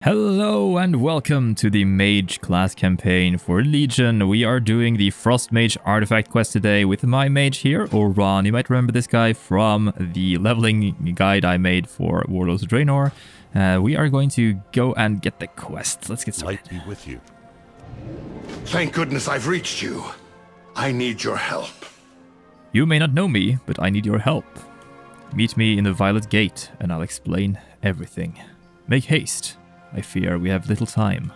Hello and welcome to the Mage Class campaign for Legion. We are doing the Frost Mage artifact quest today with my mage here, Oran. You might remember this guy from the leveling guide I made for Warlords of Draenor. We are going to go and get the quest. Let's get started. Light be with you. Thank goodness I've reached you. I need your help. You may not know me, but I need your help. Meet me in the Violet Gate and I'll explain everything. Make haste. I fear we have little time.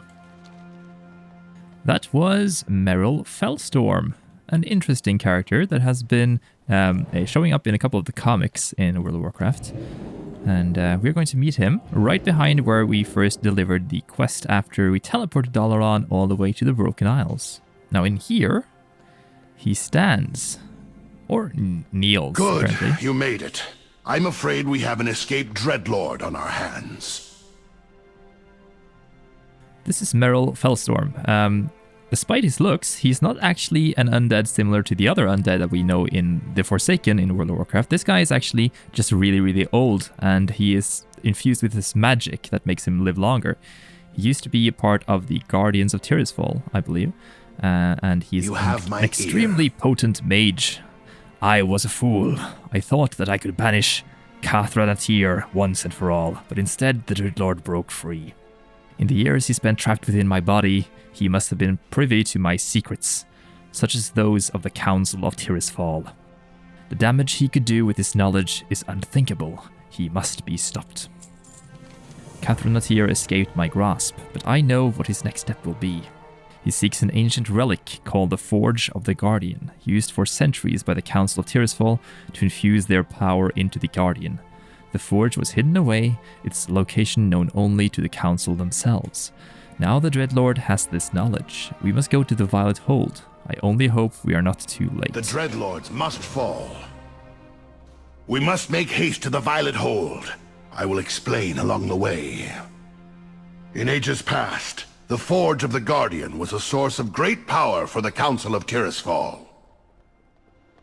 That was Merrill Fellstorm, an interesting character that has been showing up in a couple of the comics in World of Warcraft. And we're going to meet him right behind where we first delivered the quest after we teleported Dalaran all the way to the Broken Isles. Now in here, he stands. Or kneels. Good, apparently. you made it. I'm afraid we have an escaped dreadlord on our hands. This is Merrill Fellstorm. Despite his looks, he's not actually an undead similar to the other undead that we know in the Forsaken in World of Warcraft. This guy is actually just really, really old, and he is infused with this magic that makes him live longer. He used to be a part of the Guardians of Tirisfal, I believe, and he's an extremely potent mage. I was a fool. I thought that I could banish Natir once and for all, but instead the dreadlord broke free. In the years he spent trapped within my body, he must have been privy to my secrets, such as those of the Council of Tirisfal. The damage he could do with his knowledge is unthinkable. He must be stopped. Natir escaped my grasp, but I know what his next step will be. He seeks an ancient relic called the Forge of the Guardian, used for centuries by the Council of Tirisfal to infuse their power into the Guardian. The forge was hidden away, its location known only to the council themselves. Now the dreadlord has this knowledge. We must go to the Violet Hold. I only hope we are not too late. The dreadlords must fall. We must make haste to the Violet Hold. I will explain along the way. In ages past, the Forge of the Guardian was a source of great power for the Council of Tirisfal.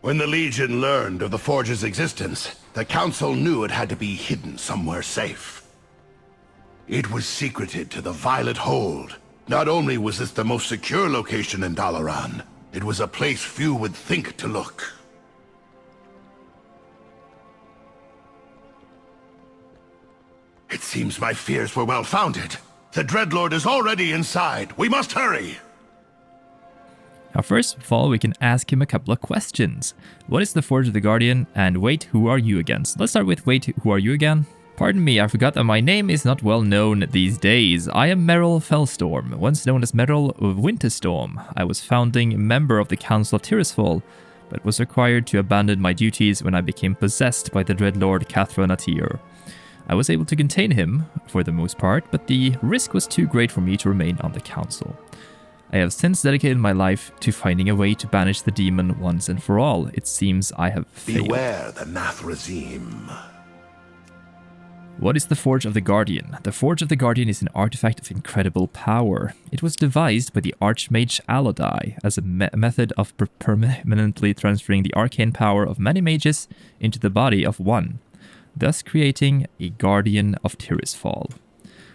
When the Legion learned of the Forge's existence, the Council knew it had to be hidden somewhere safe. It was secreted to the Violet Hold. Not only was this the most secure location in Dalaran, it was a place few would think to look. It seems my fears were well founded. The dreadlord is already inside. We must hurry! Now first of all, we can ask him a couple of questions. What is the Forge of the Guardian? And wait, who are you again? So let's start with wait, who are you again? Pardon me, I forgot that my name is not well known these days. I am Merrill Fellstorm, once known as Merrill of Winterstorm. I was founding member of the Council of Tirisfal, but was required to abandon my duties when I became possessed by the dreadlord Natir. I was able to contain him, for the most part, but the risk was too great for me to remain on the council. I have since dedicated my life to finding a way to banish the demon once and for all. It seems I have failed. Beware the Nathrazim. What is the Forge of the Guardian? The Forge of the Guardian is an artifact of incredible power. It was devised by the Archmage Alodi as a method of permanently transferring the arcane power of many mages into the body of one, thus creating a Guardian of Tirisfal.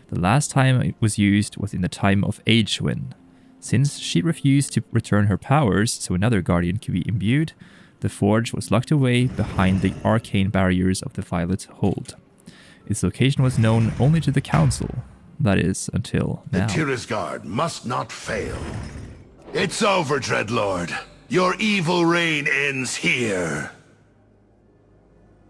The last time it was used was in the time of Agewin. Since she refused to return her powers so another Guardian could be imbued, the Forge was locked away behind the arcane barriers of the Violet Hold. Its location was known only to the Council, that is, until now. The Tirisguard must not fail. It's over, Dreadlord. Your evil reign ends here.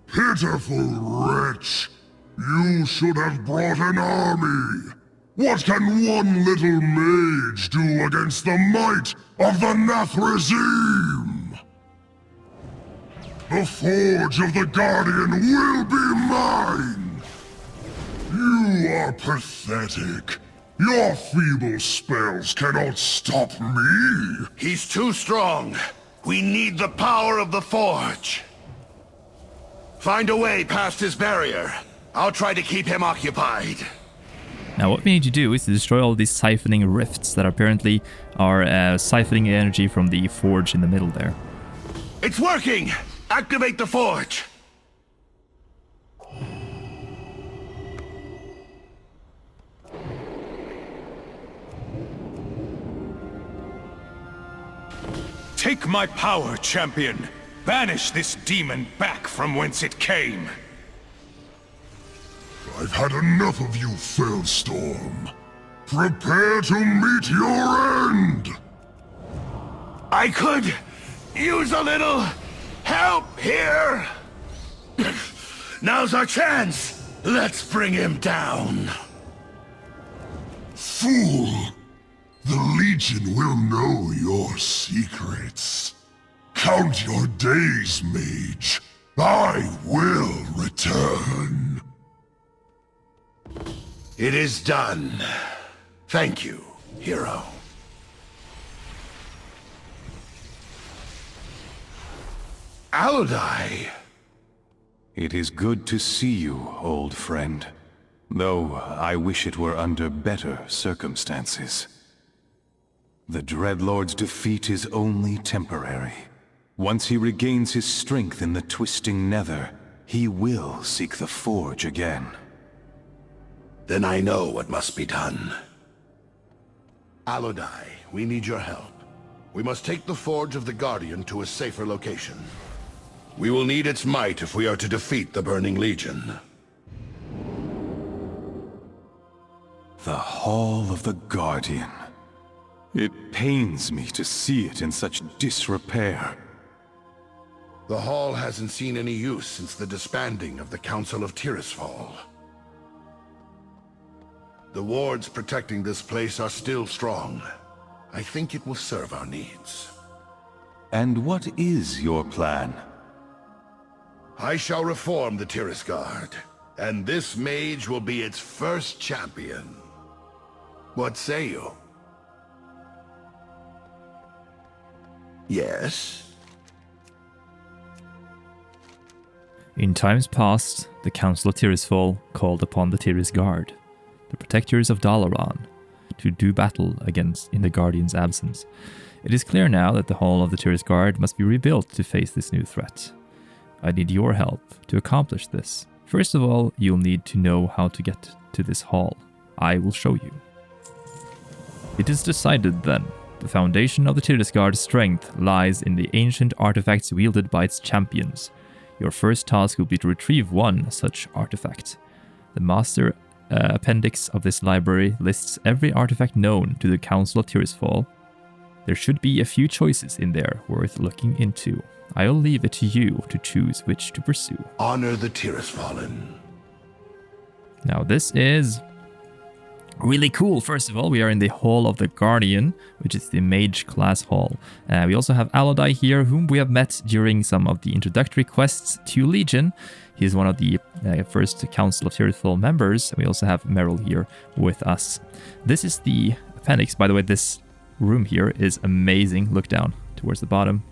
Pitiful wretch! You should have brought an army! What can one little mage do against the might of the Nathrazim? The Forge of the Guardian will be mine! You are pathetic. Your feeble spells cannot stop me! He's too strong. We need the power of the Forge. Find a way past his barrier. I'll try to keep him occupied. Now what we need to do is to destroy all these siphoning rifts that apparently are siphoning energy from the forge in the middle there. It's working! Activate the Forge! Take my power, champion. Banish this demon back from whence it came. I've had enough of you, Fellstorm. Prepare to meet your end! I could use a little help here. Now's our chance. Let's bring him down. Fool! The Legion will know your secrets. Count your days, mage. I will return. It is done. Thank you, hero. Alodi! It is good to see you, old friend. Though I wish it were under better circumstances. The dreadlord's defeat is only temporary. Once he regains his strength in the twisting nether, he will seek the forge again. Then I know what must be done. Alodi, we need your help. We must take the forge of the Guardian to a safer location. We will need its might if we are to defeat the Burning Legion. The Hall of the Guardian. It pains me to see it in such disrepair. The hall hasn't seen any use since the disbanding of the Council of Tirisfal. The wards protecting this place are still strong. I think it will serve our needs. And what is your plan? I shall reform the Tirisguard, and this mage will be its first champion. What say you? Yes? In times past, the Council of Tirisfal called upon the Tirisguard, the protectors of Dalaran, to do battle against in the Guardian's absence. It is clear now that the Hall of the Tirisguard must be rebuilt to face this new threat. I need your help to accomplish this. First of all, you'll need to know how to get to this hall. I will show you. It is decided then. The foundation of the Tirisguard's strength lies in the ancient artifacts wielded by its champions. Your first task will be to retrieve one such artifact. The master appendix of this library lists every artifact known to the Council of Tirisfal. There should be a few choices in there worth looking into. I'll leave it to you to choose which to pursue. Honor the Tirisfallen. Now this is really cool. First of all, we are in the Hall of the Guardian, which is the Mage Class Hall. We also have Alodi here, whom we have met during some of the introductory quests to Legion. He is one of the first Council of Tirisfal members. We also have Merrill here with us. This is the appendix. By the way, this room here is amazing. Look down towards the bottom.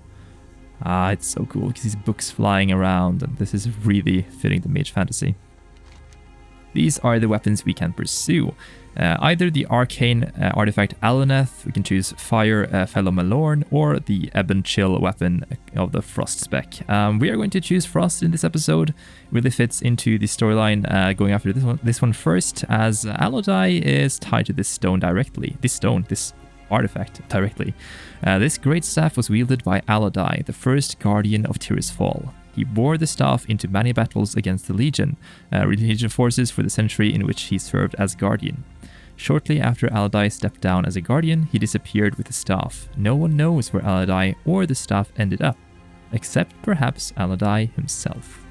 It's so cool. You can see books flying around, and this is really fitting the mage fantasy. These are the weapons we can pursue. Either the arcane artifact Aloneth, we can choose Fire Fellow Malorn, or the Ebonchill weapon of the Frost spec. We are going to choose Frost in this episode. It really fits into the storyline going after this one first, as Alodi is tied to this stone directly. This artifact directly. This greatstaff was wielded by Alodi, the first Guardian of Tirisfal. He bore the staff into many battles against the Legion forces for the century in which he served as Guardian. Shortly after Alodi stepped down as a Guardian, he disappeared with the staff. No one knows where Alodi or the staff ended up, except perhaps Alodi himself.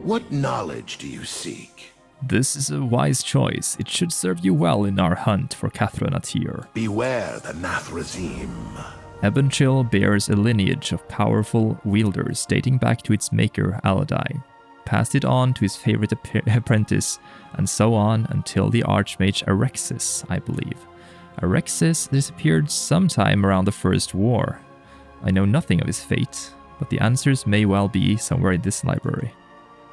What knowledge do you seek? This is a wise choice. It should serve you well in our hunt for Kathra Natir. Beware the Nathrazim. Ebonchill bears a lineage of powerful wielders dating back to its maker, Alodi. Passed it on to his favorite apprentice, and so on until the Archmage Arexis, I believe. Arexis disappeared sometime around the First War. I know nothing of his fate, but the answers may well be somewhere in this library.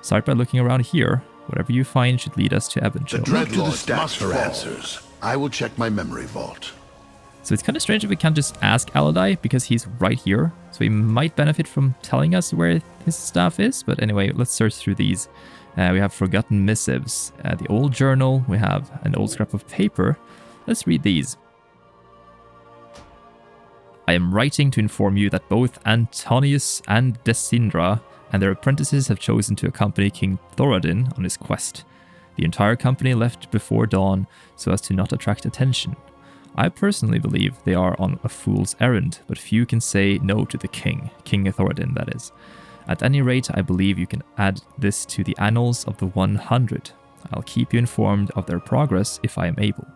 Start by looking around here. Whatever you find should lead us to Ebonchill. The dreadlord must for answers. I will check my memory vault. So it's kind of strange that we can't just ask Alodi because he's right here. So he might benefit from telling us where his staff is. But anyway, let's search through these. We have forgotten missives, the old journal. We have an old scrap of paper. Let's read these. I am writing to inform you that both Antonius and Desindra and their apprentices have chosen to accompany King Thoradin on his quest. The entire company left before dawn so as to not attract attention. I personally believe they are on a fool's errand, but few can say no to the King Thoradin, that is. At any rate, I believe you can add this to the annals of the 100. I'll keep you informed of their progress if I am able.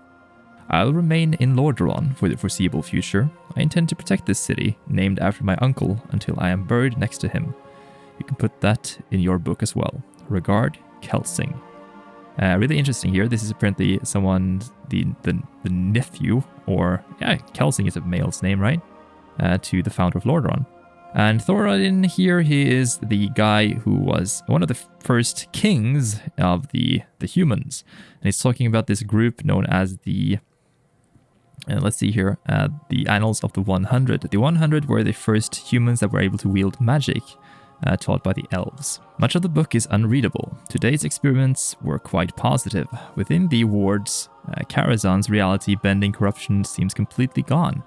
I'll remain in Lordaeron for the foreseeable future. I intend to protect this city, named after my uncle, until I am buried next to him. You can put that in your book as well. Regard, Kelsing. Really interesting here. This is apparently someone, the nephew, or yeah, Kelsing is a male's name, right? To the founder of Lordaeron. And Thoradin here, he is the guy who was one of the first kings of the humans. And he's talking about this group known as the, let's see here, the Annals of the 100. The 100 were the first humans that were able to wield magic, taught by the elves. Much of the book is unreadable. Today's experiments were quite positive. Within the wards, Karazhan's reality-bending corruption seems completely gone.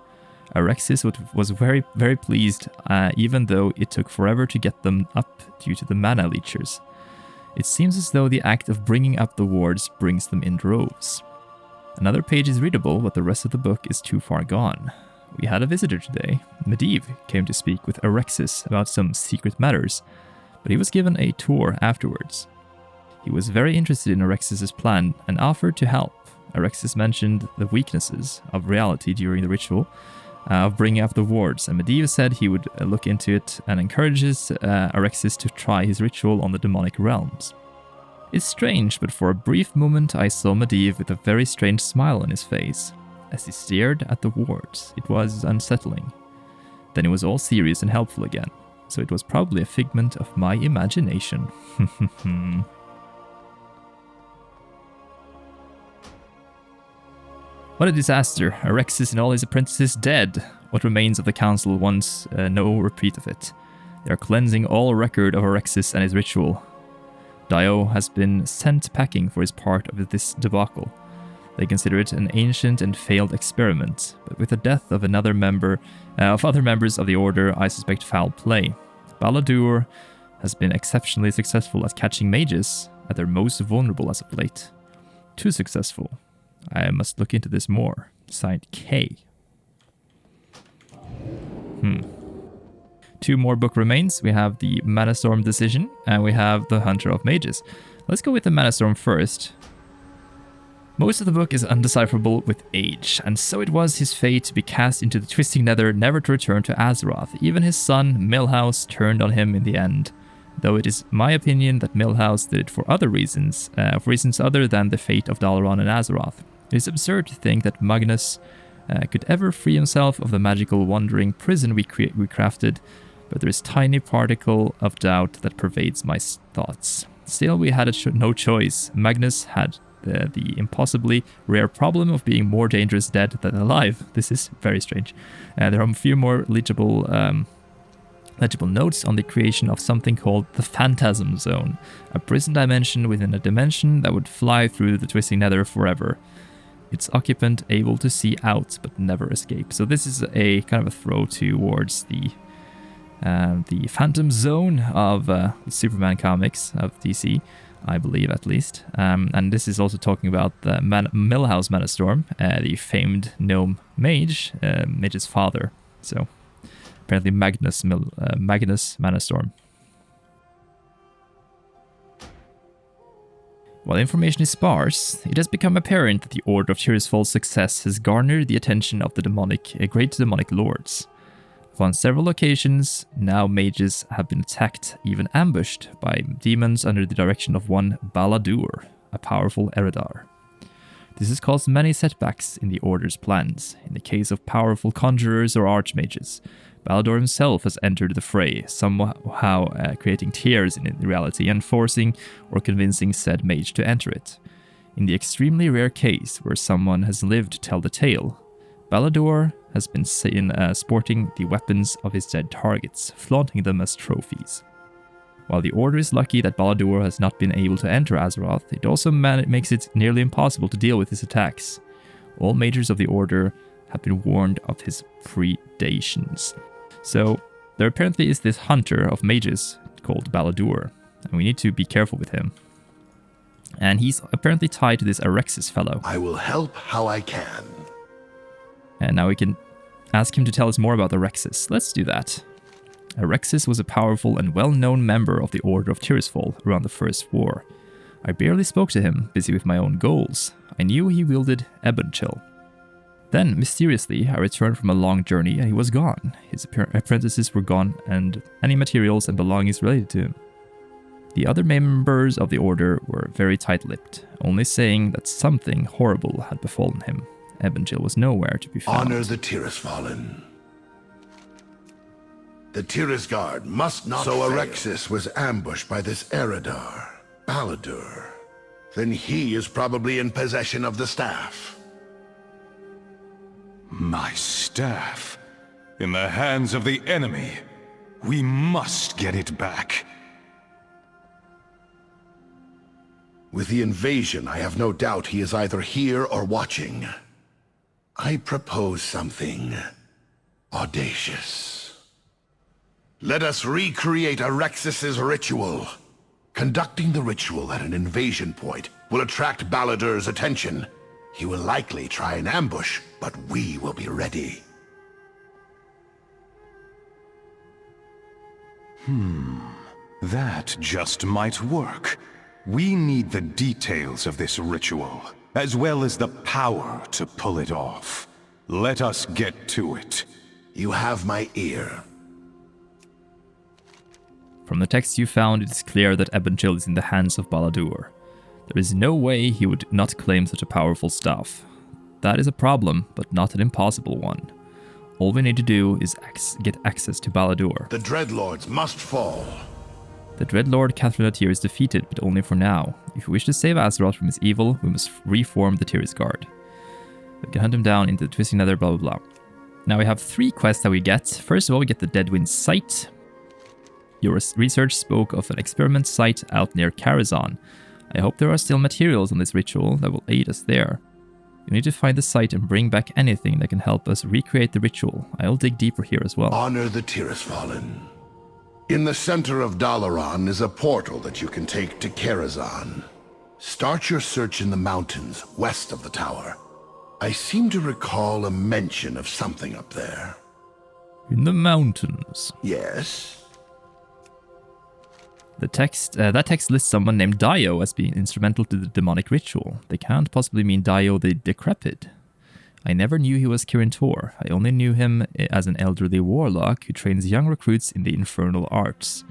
Arexis was very, very pleased, even though it took forever to get them up due to the mana leechers. It seems as though the act of bringing up the wards brings them in droves. Another page is readable, but the rest of the book is too far gone. We had a visitor today. Medivh came to speak with Arexis about some secret matters, but he was given a tour afterwards. He was very interested in Arexis' plan and offered to help. Arexis mentioned the weaknesses of reality during the ritual of bringing up the wards, and Medivh said he would look into it and encourages Arexis to try his ritual on the demonic realms. It's strange, but for a brief moment I saw Medivh with a very strange smile on his face. As he stared at the wards, it was unsettling. Then it was all serious and helpful again, so it was probably a figment of my imagination. What a disaster. Arexis and all his apprentices dead. What remains of the council wants no repeat of it. They are cleansing all record of Arexis and his ritual. Dio has been sent packing for his part of this debacle. They consider it an ancient and failed experiment, but with the death of other members of the Order, I suspect foul play. Baladhor has been exceptionally successful at catching mages at their most vulnerable as of late. Too successful. I must look into this more. Signed K. Two more book remains. We have the Manastorm Decision, and we have the Hunter of Mages. Let's go with the Manastorm first. Most of the book is undecipherable with age, and so it was his fate to be cast into the Twisting Nether, never to return to Azeroth. Even his son, Millhouse, turned on him in the end, though it is my opinion that Millhouse did it for other reasons, other than the fate of Dalaran and Azeroth. It is absurd to think that Magnus could ever free himself of the magical wandering prison we crafted, but there is a tiny particle of doubt that pervades my thoughts. Still, we had no choice. Magnus had the impossibly rare problem of being more dangerous dead than alive. This is very strange. There are a few more legible notes on the creation of something called the Phantasm Zone, a prison dimension within a dimension that would fly through the Twisting Nether forever. Its occupant able to see out but never escape. So this is a kind of a throw towards the Phantom Zone of the Superman comics of DC, I believe at least. And this is also talking about the Millhouse Manastorm, the famed gnome mage, Mage's father. So apparently Magnus Manastorm. While information is sparse, it has become apparent that the Order of Tirisfal's success has garnered the attention of the great demonic lords. On several occasions, now mages have been attacked, even ambushed, by demons under the direction of one Baladhor, a powerful Eredar. This has caused many setbacks in the Order's plans. In the case of powerful conjurers or archmages, Baladhor himself has entered the fray, somehow creating tears in reality and forcing or convincing said mage to enter it. In the extremely rare case where someone has lived to tell the tale, Baladhor has been seen sporting the weapons of his dead targets, flaunting them as trophies. While the Order is lucky that Baladhor has not been able to enter Azeroth, it also makes it nearly impossible to deal with his attacks. All mages of the order have been warned of his predations. So there apparently is this hunter of mages called Baladhor, and we need to be careful with him. And he's apparently tied to this Arexis fellow. I will help how I can. And now we can ask him to tell us more about Arexis. Let's do that. Arexis was a powerful and well-known member of the Order of Tirisfal around the First War. I barely spoke to him, busy with my own goals. I knew he wielded Ebonchill. Then, mysteriously, I returned from a long journey and he was gone. His apprentices were gone and any materials and belongings related to him. The other members of the Order were very tight-lipped, only saying that something horrible had befallen him. Ebonchill was nowhere to be found. Honor the Tirisfallen. The Tirisguard must not fail. So Arexis was ambushed by this Eridar, Baladhor. Then he is probably in possession of the staff. My staff? In the hands of the enemy? We must get it back. With the invasion, I have no doubt he is either here or watching. I propose something audacious. Let us recreate Arexis' ritual. Conducting the ritual at an invasion point will attract Baladhor's attention. He will likely try an ambush, but we will be ready. That just might work. We need the details of this ritual, as well as the power to pull it off. Let us get to it. You have my ear. From the text you found, it is clear that Ebonchill is in the hands of Baladhor. There is no way he would not claim such a powerful staff. That is a problem, but not an impossible one. All we need to do is get access to Baladhor. The dreadlords must fall. The dreadlord Kirin Tor is defeated, but only for now. If we wish to save Azeroth from his evil, we must reform the Tirisguard. We can hunt him down into the Twisting Nether, blah blah blah. Now we have 3 quests that we get. First of all, we get the Deadwind Site. Your research spoke of an experiment site out near Karazhan. I hope there are still materials on this ritual that will aid us there. You need to find the site and bring back anything that can help us recreate the ritual. I'll dig deeper here as well. Honor the Tirisfallen. In the center of Dalaran is a portal that you can take to Karazhan. Start your search in the mountains west of the tower. I seem to recall a mention of something up there. In the mountains? Yes. That text lists someone named Dio as being instrumental to the demonic ritual. They can't possibly mean Dio the Decrepit. I never knew he was Kirin Tor. I only knew him as an elderly warlock who trains young recruits in the infernal arts.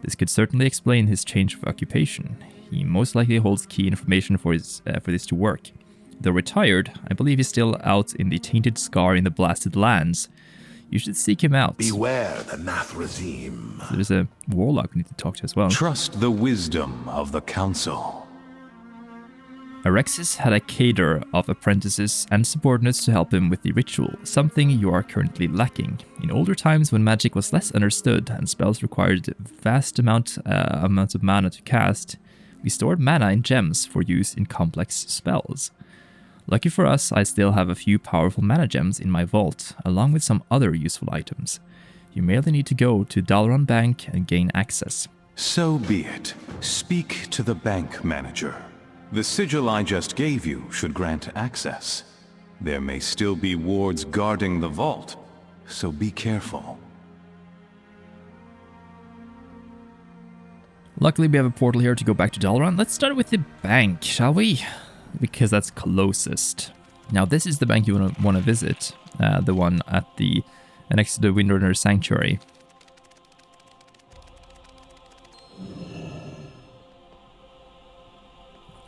This could certainly explain his change of occupation. He most likely holds key information for this to work. Though retired, I believe he's still out in the Tainted Scar in the Blasted Lands. You should seek him out. Beware the Nathrazim. There's a warlock we need to talk to as well. Trust the wisdom of the council. Arexis had a cadre of apprentices and subordinates to help him with the ritual, something you are currently lacking. In older times, when magic was less understood and spells required vast amounts of mana to cast, we stored mana in gems for use in complex spells. Lucky for us, I still have a few powerful mana gems in my vault, along with some other useful items. You merely need to go to Dalaran Bank and gain access. So be it. Speak to the bank manager. The sigil I just gave you should grant access. There may still be wards guarding the vault, so be careful. Luckily, we have a portal here to go back to Dalaran. Let's start with the bank, shall we? Because that's closest. Now, this is the bank you want to visit. The one at the next to the Windrunner Sanctuary.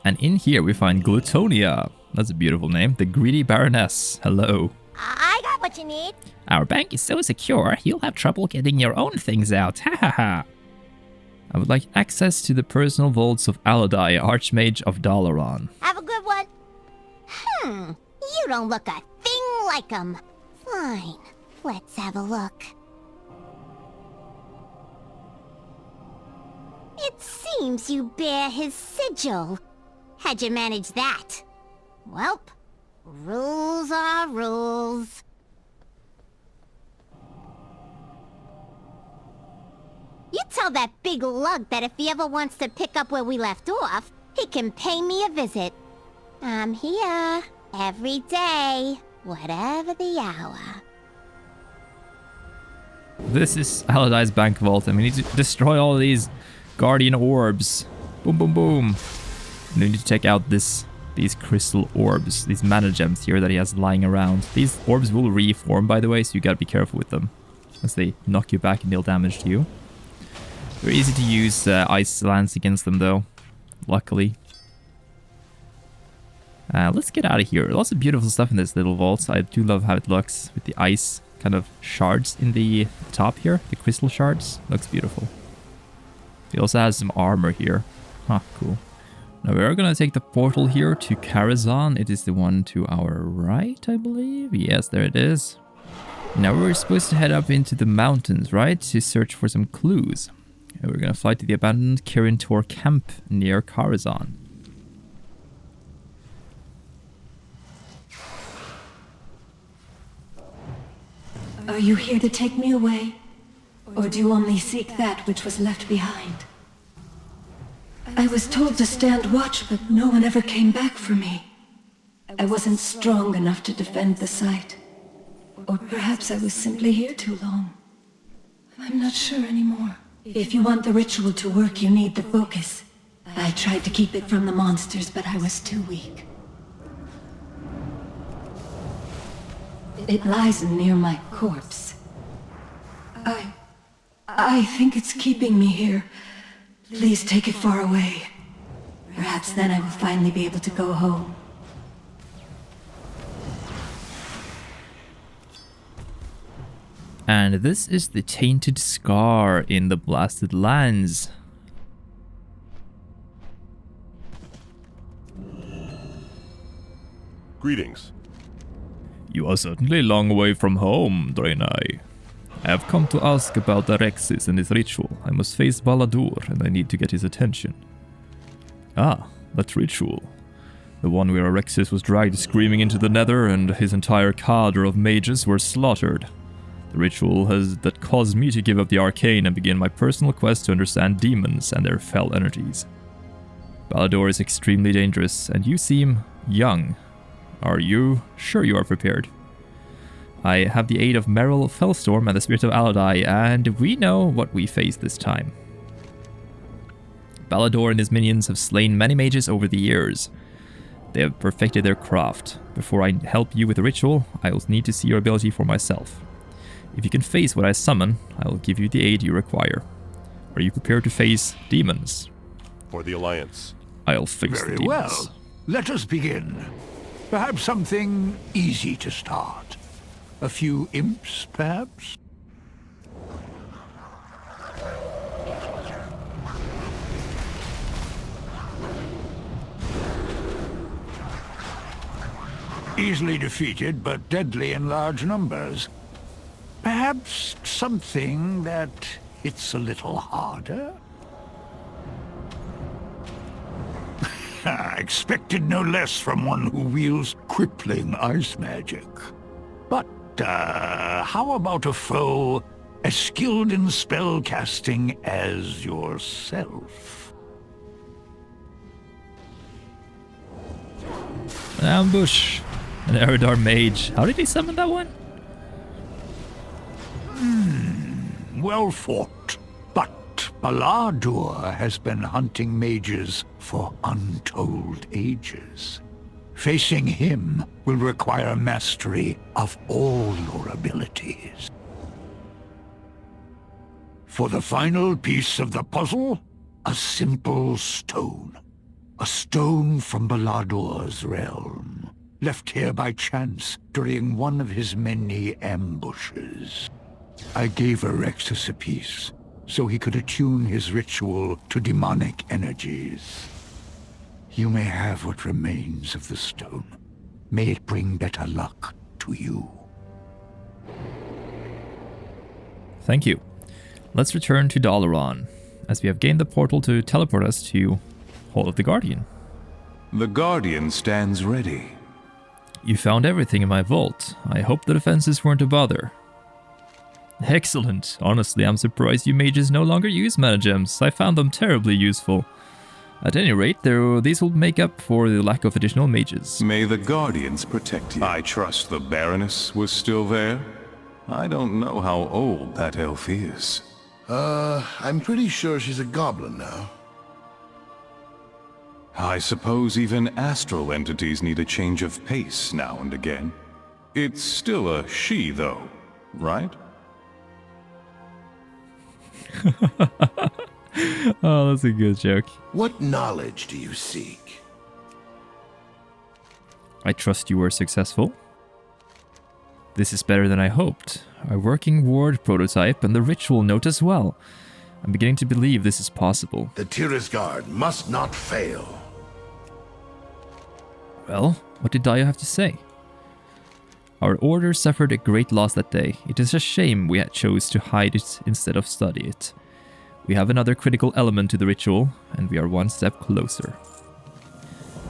And in here we find Glutonia. That's a beautiful name. The Greedy Baroness. Hello. I got what you need. Our bank is so secure, you'll have trouble getting your own things out. Ha ha ha. I would like access to the personal vaults of Alodi, Archmage of Dalaran. Have a good one. You don't look a thing like him. Fine, let's have a look. It seems you bear his sigil. How'd you manage that? Welp, Rules are rules. You tell that big lug that if he ever wants to pick up where we left off, he can pay me a visit. I'm here, every day, whatever the hour. This is Alodi's bank vault, and we need to destroy all these Guardian orbs. Boom, boom, boom. And we need to take out these crystal orbs, these mana gems here that he has lying around. These orbs will reform, by the way, so you gotta be careful with them, as they knock you back and deal damage to you. Very easy to use ice lance against them, though, luckily. Let's get out of here. Lots of beautiful stuff in this little vault. I do love how it looks with the ice kind of shards in the top here. The crystal shards. Looks beautiful. He also has some armor here. Huh, cool. Now we are going to take the portal here to Karazhan. It is the one to our right, I believe. Yes, there it is. Now we're supposed to head up into the mountains, right? To search for some clues. And we're going to fly to the abandoned Kirin Tor camp near Karazhan. Are you here to take me away? Or do you only seek that which was left behind? I was told to stand watch, but no one ever came back for me. I wasn't strong enough to defend the site. Or perhaps I was simply here too long. I'm not sure anymore. If you want the ritual to work, you need the focus. I tried to keep it from the monsters, but I was too weak. It lies near my corpse. I think it's keeping me here. Please take it far away. Perhaps then I will finally be able to go home. And this is the Tainted Scar in the Blasted Lands. Greetings. You are certainly a long way from home, Draenei. I have come to ask about Arexis and his ritual. I must face Baladhor, and I need to get his attention. Ah, that ritual. The one where Arexis was dragged screaming into the nether and his entire cadre of mages were slaughtered. The ritual that caused me to give up the arcane and begin my personal quest to understand demons and their fell energies. Baladhor is extremely dangerous, and you seem young. Are you sure you are prepared? I have the aid of Merrill Fellstorm and the Spirit of Alodi, and we know what we face this time. Baladhor and his minions have slain many mages over the years. They have perfected their craft. Before I help you with the ritual, I will need to see your ability for myself. If you can face what I summon, I will give you the aid you require. Are you prepared to face demons? For the Alliance. I'll face the demons. Very well. Let us begin. Perhaps something easy to start. A few imps, perhaps? Easily defeated, but deadly in large numbers. Perhaps something that hits a little harder? I expected no less from one who wields crippling ice magic. But, how about a foe as skilled in spell casting as yourself? An ambush. An Eridar Mage. How did he summon that one? Well fought. But Baladhor has been hunting mages for untold ages. Facing him will require mastery of all your abilities. For the final piece of the puzzle, a simple stone. A stone from Baladhor's realm, left here by chance during one of his many ambushes. I gave Arexis a piece, so he could attune his ritual to demonic energies. You may have what remains of the stone. May it bring better luck to you. Thank you. Let's return to Dalaran, as we have gained the portal to teleport us to Hall of the Guardian. The Guardian stands ready. You found everything in my vault. I hope the defenses weren't a bother. Excellent. Honestly, I'm surprised you mages no longer use mana gems. I found them terribly useful. At any rate, these will make up for the lack of additional mages. May the Guardians protect you. I trust the Baroness was still there. I don't know how old that elf is. I'm pretty sure she's a goblin now. I suppose even astral entities need a change of pace now and again. It's still a she, though, right? Oh, that's a good joke. What knowledge do you seek? I trust you were successful. This is better than I hoped. A working ward prototype and the ritual note as well. I'm beginning to believe this is possible. The Tirisguard must not fail. Well, what did Daya have to say? Our order suffered a great loss that day. It is a shame we had chose to hide it instead of study it. We have another critical element to the ritual, and we are one step closer.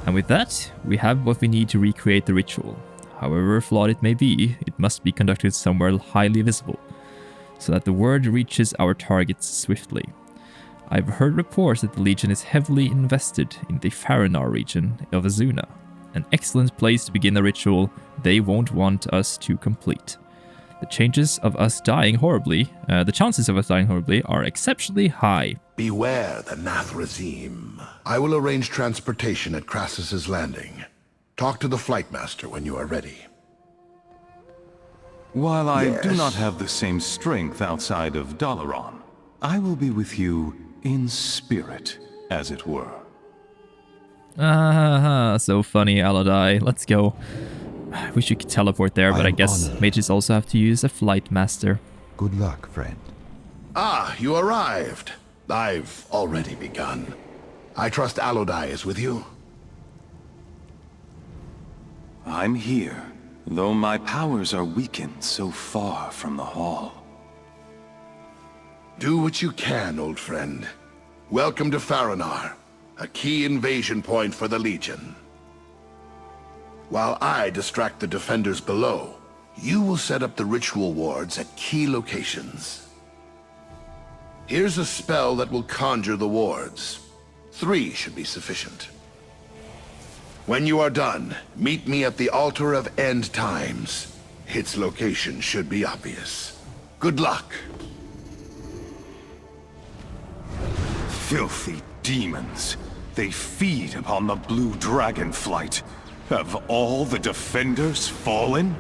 And with that, we have what we need to recreate the ritual. However flawed it may be, it must be conducted somewhere highly visible, so that the word reaches our targets swiftly. I've heard reports that the Legion is heavily invested in the Faranar region of Azuna, an excellent place to begin the ritual they won't want us to complete. The chances of us dying horribly are exceptionally high. Beware the Nathrazim. I will arrange transportation at Crassus's Landing. Talk to the Flightmaster when you are ready. While I do Yes. not have the same strength outside of Dalaran, I will be with you in spirit, as it were. So funny, Alodi. Let's go. I wish you could teleport there, but I guess mages also have to use a flight master. Good luck, friend. Ah, you arrived. I've already begun. I trust Alodi is with you? I'm here, though my powers are weakened so far from the hall. Do what you can, old friend. Welcome to Faranar, a key invasion point for the Legion. While I distract the defenders below, you will set up the ritual wards at key locations. Here's a spell that will conjure the wards. 3 should be sufficient. When you are done, meet me at the Altar of End Times. Its location should be obvious. Good luck. Filthy demons. They feed upon the blue dragon flight. Have all the defenders fallen?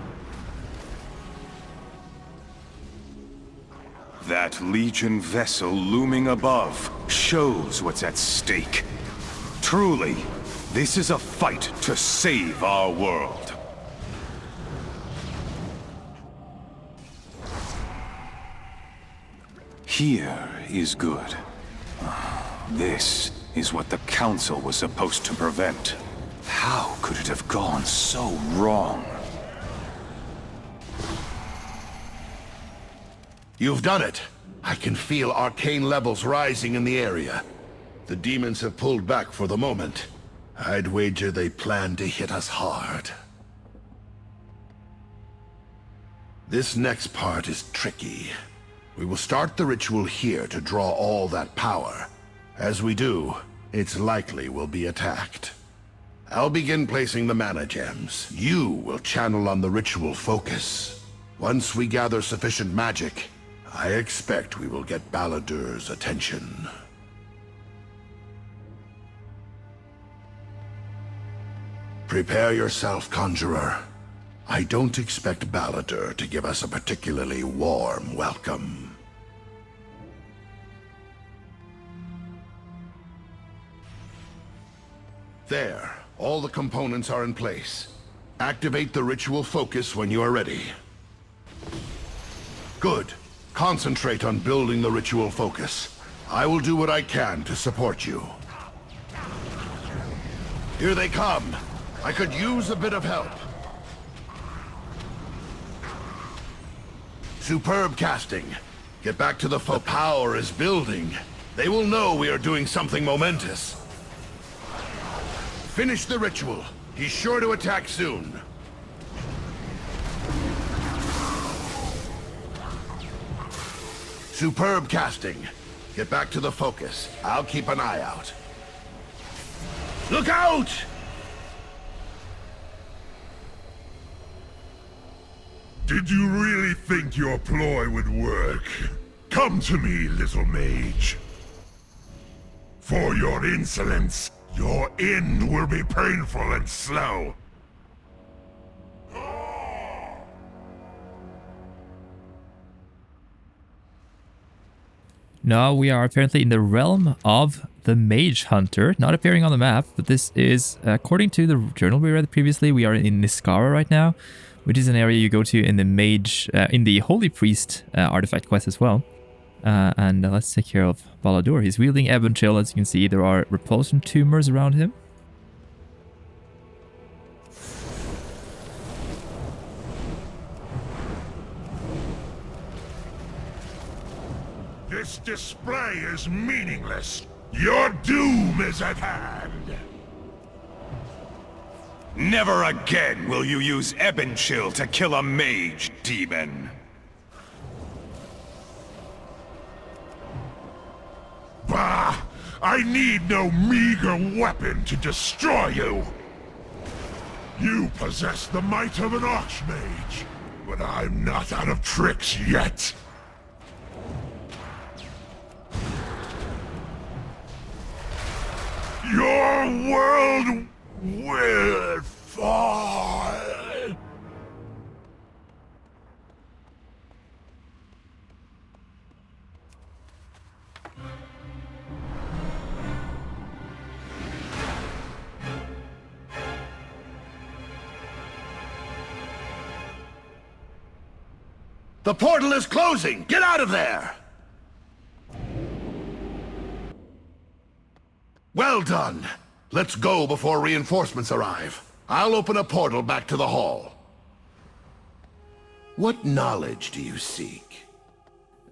That Legion vessel looming above shows what's at stake. Truly, this is a fight to save our world. Here is good. This is what the Council was supposed to prevent. How could it have gone so wrong? You've done it. I can feel arcane levels rising in the area. The demons have pulled back for the moment. I'd wager they plan to hit us hard. This next part is tricky. We will start the ritual here to draw all that power. As we do, it's likely we'll be attacked. I'll begin placing the mana gems. You will channel on the ritual focus. Once we gather sufficient magic, I expect we will get Baladhor's attention. Prepare yourself, Conjurer. I don't expect Baladhor to give us a particularly warm welcome. There. All the components are in place. Activate the ritual focus when you are ready. Good. Concentrate on building the ritual focus. I will do what I can to support you. Here they come. I could use a bit of help. Superb casting. Get back to the focus. The power is building. They will know we are doing something momentous. Finish the ritual. He's sure to attack soon. Superb casting. Get back to the focus. I'll keep an eye out. Look out! Did you really think your ploy would work? Come to me, little mage. For your insolence, your end will be painful and slow. Now we are apparently in the realm of the Mage Hunter, not appearing on the map, but this is, according to the journal we read previously, we are in Niskara right now, which is an area you go to in the Mage, in the Holy Priest artifact quest as well. And let's take care of Baladhor. He's wielding Ebonchill, as you can see. There are repulsion tumors around him. This display is meaningless. Your doom is at hand. Never again will you use Ebonchill to kill a mage, demon. Bah! I need no meager weapon to destroy you! You possess the might of an archmage, but I'm not out of tricks yet! Your world will fall! The portal is closing! Get out of there! Well done. Let's go before reinforcements arrive. I'll open a portal back to the hall. What knowledge do you seek?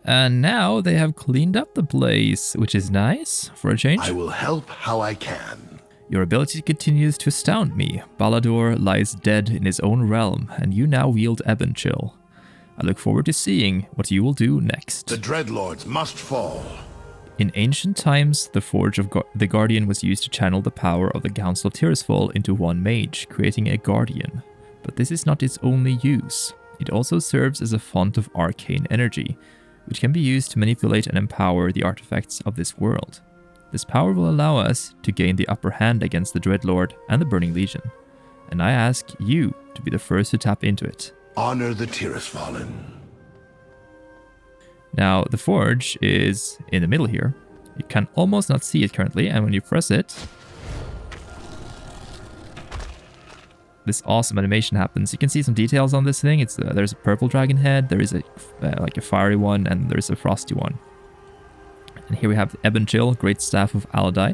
And now they have cleaned up the place, which is nice for a change. I will help how I can. Your ability continues to astound me. Baladhor lies dead in his own realm, and you now wield Ebonchill. I look forward to seeing what you will do next. The dreadlords must fall. In ancient times, the Forge of the Guardian was used to channel the power of the Council of Tirisfal into one mage, creating a Guardian. But this is not its only use. It also serves as a font of arcane energy, which can be used to manipulate and empower the artifacts of this world. This power will allow us to gain the upper hand against the Dreadlord and the Burning Legion. And I ask you to be the first to tap into it. Honor the Tirisfallen. Now, the forge is in the middle here. You can almost not see it currently, and when you press it, this awesome animation happens. You can see some details on this thing. It's there's a purple dragon head, there is a like a fiery one, and there's a frosty one. And here we have Ebonchill, greatstaff of Alodi.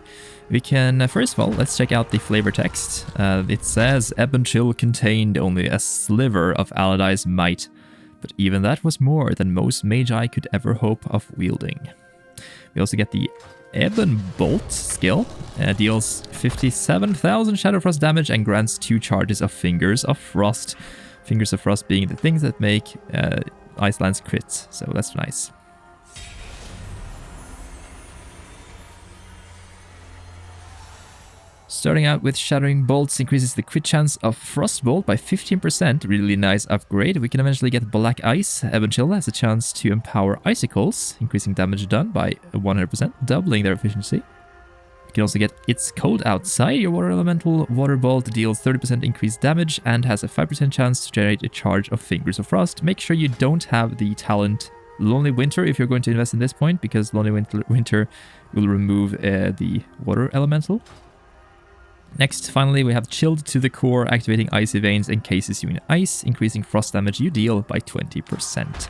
We can, first of all, let's check out the flavor text. It says, Ebonchill contained only a sliver of Alodi's might, but even that was more than most Magi could ever hope of wielding. We also get the Ebon Bolt skill. Deals 57,000 Shadow Frost damage and grants 2 charges of Fingers of Frost. Fingers of Frost being the things that make Iceland's crits, so that's nice. Starting out with Shattering Bolts increases the crit chance of Frostbolt by 15%, really nice upgrade. We can eventually get Black Ice. Ebonchill has a chance to empower Icicles, increasing damage done by 100%, doubling their efficiency. You can also get It's Cold Outside. Your Water Elemental Water Bolt deals 30% increased damage and has a 5% chance to generate a charge of Fingers of Frost. Make sure you don't have the talent Lonely Winter if you're going to invest in this point, because Lonely Winter will remove the Water Elemental. Next, finally, we have Chilled to the Core, activating Icy Veins encases you in ice, increasing frost damage you deal by 20%.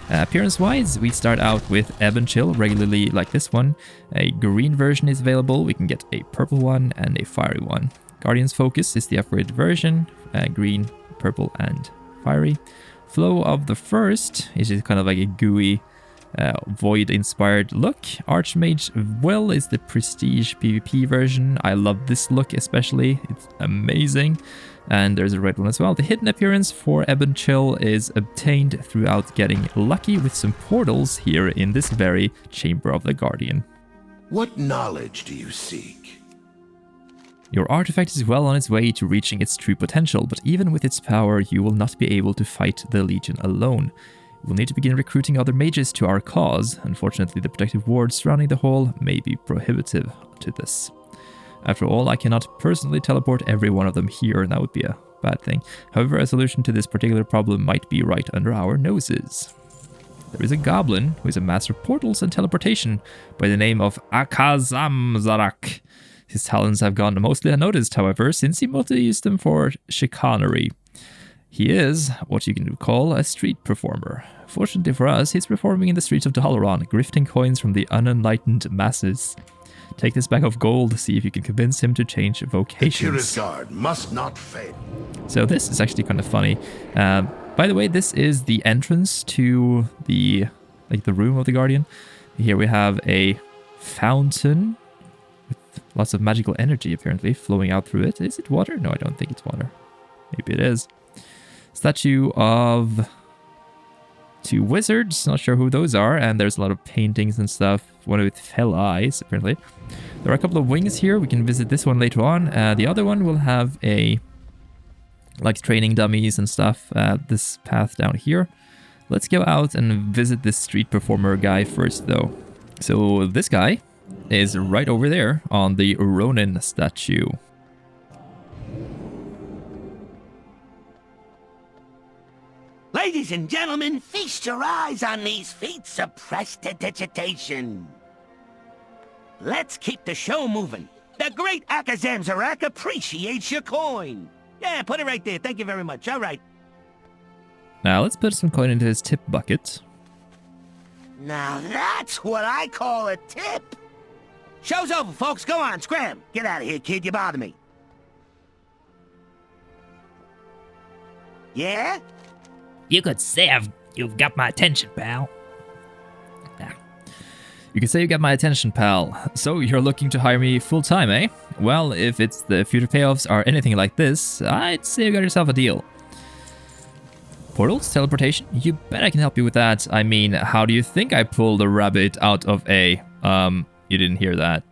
Appearance-wise, we start out with Ebonchill, regularly like this one. A green version is available, we can get a purple one and a fiery one. Guardian's Focus is the upgraded version, green, purple and fiery. Flow of the First is just kind of like a gooey Void-inspired look. Archmage Will is the prestige PvP version. I love this look especially. It's amazing. And there's a red one as well. The hidden appearance for Ebonchill is obtained throughout getting lucky with some portals here in this very Chamber of the Guardian. What knowledge do you seek? Your artifact is well on its way to reaching its true potential, but even with its power, you will not be able to fight the Legion alone. You will need to begin recruiting other mages to our cause. Unfortunately, the protective wards surrounding the hall may be prohibitive to this. After all, I cannot personally teleport every one of them here, and that would be a bad thing. However, a solution to this particular problem might be right under our noses. There is a goblin who is a master of portals and teleportation by the name of Akazamzarak. His talents have gone mostly unnoticed, however, since he mostly used them for chicanery. He is what you can call a street performer. Fortunately for us, he's performing in the streets of Dalaran, grifting coins from the unenlightened masses. Take this bag of gold, see if you can convince him to change vocations. The Tirisfal must not fail. So this is actually kind of funny. By the way, this is the entrance to the room of the Guardian. Here we have a fountain with lots of magical energy apparently flowing out through it. Is it water? No, I don't think it's water. Maybe it is. Statue of 2 wizards, not sure who those are, and there's a lot of paintings and stuff, one with fell eyes apparently. There are a couple of wings here, we can visit this one later on. The other one will have training dummies and stuff, this path down here. Let's go out and visit this street performer guy first though. So this guy is right over there on the Ronin statue. Ladies and gentlemen, feast your eyes on these feats of prestidigitation. Let's keep the show moving. The great Akazamzarak appreciates your coin. Yeah, put it right there. Thank you very much. All right. Now let's put some coin into his tip bucket. Now that's what I call a tip. Show's over, folks. Go on, scram. Get out of here, kid. You bother me. Yeah? You could say you've got my attention, pal. You can say you got my attention, pal. So you're looking to hire me full-time, eh? Well, if it's the future payoffs are anything like this, I'd say you got yourself a deal. Portals? Teleportation? You bet I can help you with that. I mean, how do you think I pulled a rabbit out of a... you didn't hear that.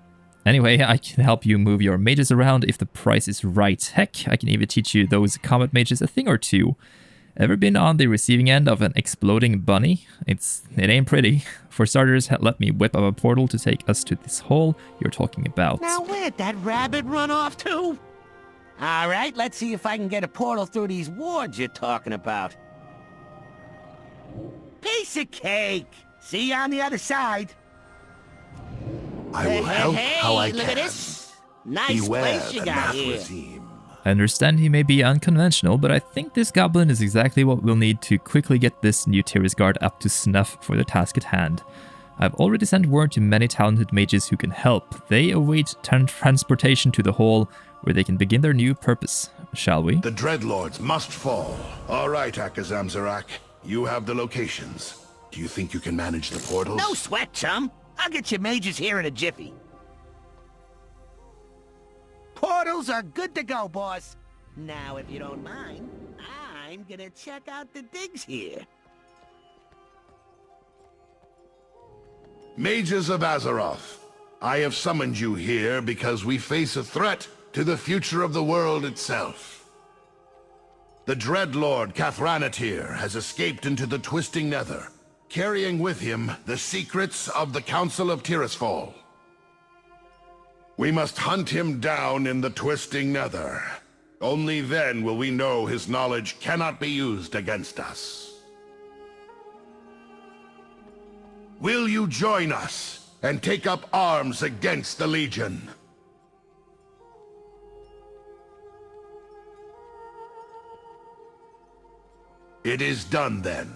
Anyway, I can help you move your mages around if the price is right. Heck, I can even teach you those combat mages a thing or two. Ever been on the receiving end of an exploding bunny? It ain't pretty. For starters, let me whip up a portal to take us to this hole you're talking about. Now where'd that rabbit run off to? All right, let's see if I can get a portal through these wards you're talking about. Piece of cake! See you on the other side. I will help how I look can. At this. Nice Beware place you the got here. Nathrazim. I understand he may be unconventional, but I think this goblin is exactly what we'll need to quickly get this new Tirisfal up to snuff for the task at hand. I've already sent word to many talented mages who can help. They await transportation to the hall, where they can begin their new purpose. Shall we? The dreadlords must fall. All right, Akazamzarak. You have the locations. Do you think you can manage the portals? No sweat, chum. I'll get your mages here in a jiffy. Portals are good to go, boss. Now, if you don't mind, I'm gonna check out the digs here. Mages of Azeroth, I have summoned you here because we face a threat to the future of the world itself. The dreadlord Cathranatir has escaped into the Twisting Nether, carrying with him the secrets of the Council of Tirisfal. We must hunt him down in the Twisting Nether. Only then will we know his knowledge cannot be used against us. Will you join us and take up arms against the Legion? It is done then.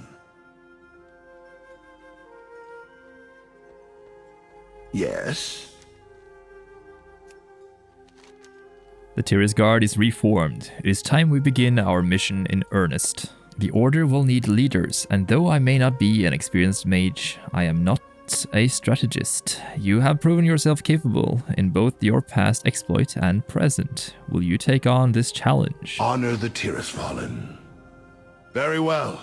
Yes? The Tirisfal is reformed. It is time we begin our mission in earnest. The Order will need leaders, and though I may not be an experienced mage, I am not a strategist. You have proven yourself capable in both your past exploit and present. Will you take on this challenge? Honor the Tirisfallen. Very well.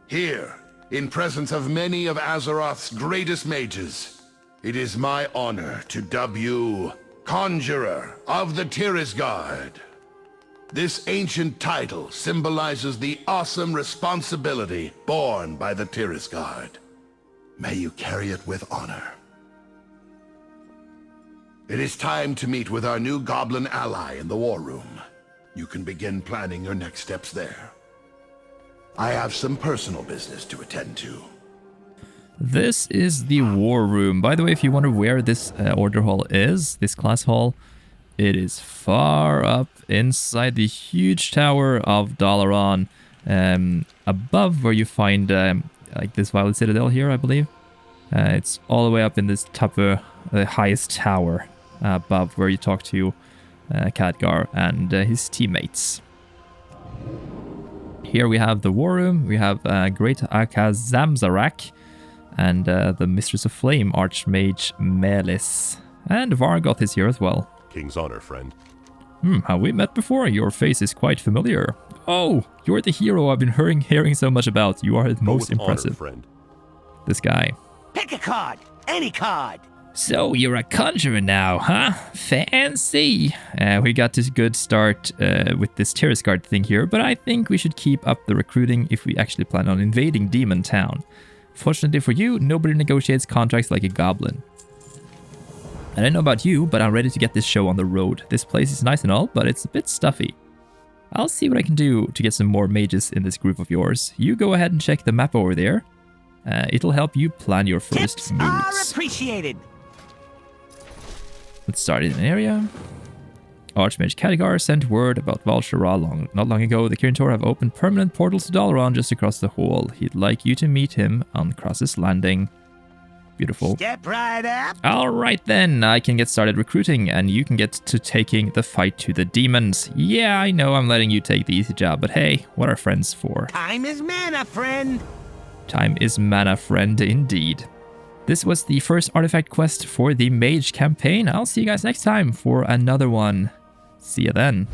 Here, in presence of many of Azeroth's greatest mages, it is my honor to dub you Conjurer of the Tirisguard. This ancient title symbolizes the awesome responsibility borne by the Tirisguard. May you carry it with honor. It is time to meet with our new goblin ally in the war room. You can begin planning your next steps there. I have some personal business to attend to. This is the war room. By the way, if you wonder where this order hall is, this class hall, it is far up inside the huge tower of Dalaran, above where you find like this Violet Citadel here, I believe. It's all the way up in this top, the highest tower above where you talk to Khadgar and his teammates. Here we have the war room. We have Great Akazamzarak and the Mistress of Flame, Archmage Melis. And Vargoth is here as well. King's honor, friend. Have we met before? Your face is quite familiar. Oh, you're the hero I've been hearing so much about. You are most impressive. Honor, friend. This guy. Pick a card. Any card. So you're a conjurer now, huh? Fancy. We got this good start with this Tirisguard thing here, but I think we should keep up the recruiting if we actually plan on invading Demon Town. Fortunately for you, nobody negotiates contracts like a goblin. I don't know about you, but I'm ready to get this show on the road. This place is nice and all, but it's a bit stuffy. I'll see what I can do to get some more mages in this group of yours. You go ahead and check the map over there. It'll help you plan your first Tips moves. are appreciated. Let's start in an area. Archmage Khadgar sent word about Val'sharah not long ago. The Kirin Tor have opened permanent portals to Dalaran just across the hall. He'd like you to meet him on Cross's Landing. Beautiful. Step right up. Alright then, I can get started recruiting and you can get to taking the fight to the demons. Yeah, I know I'm letting you take the easy job, but hey, what are friends for? Time is mana, friend. Time is mana, friend, indeed. This was the first artifact quest for the Mage campaign. I'll see you guys next time for another one. See ya then.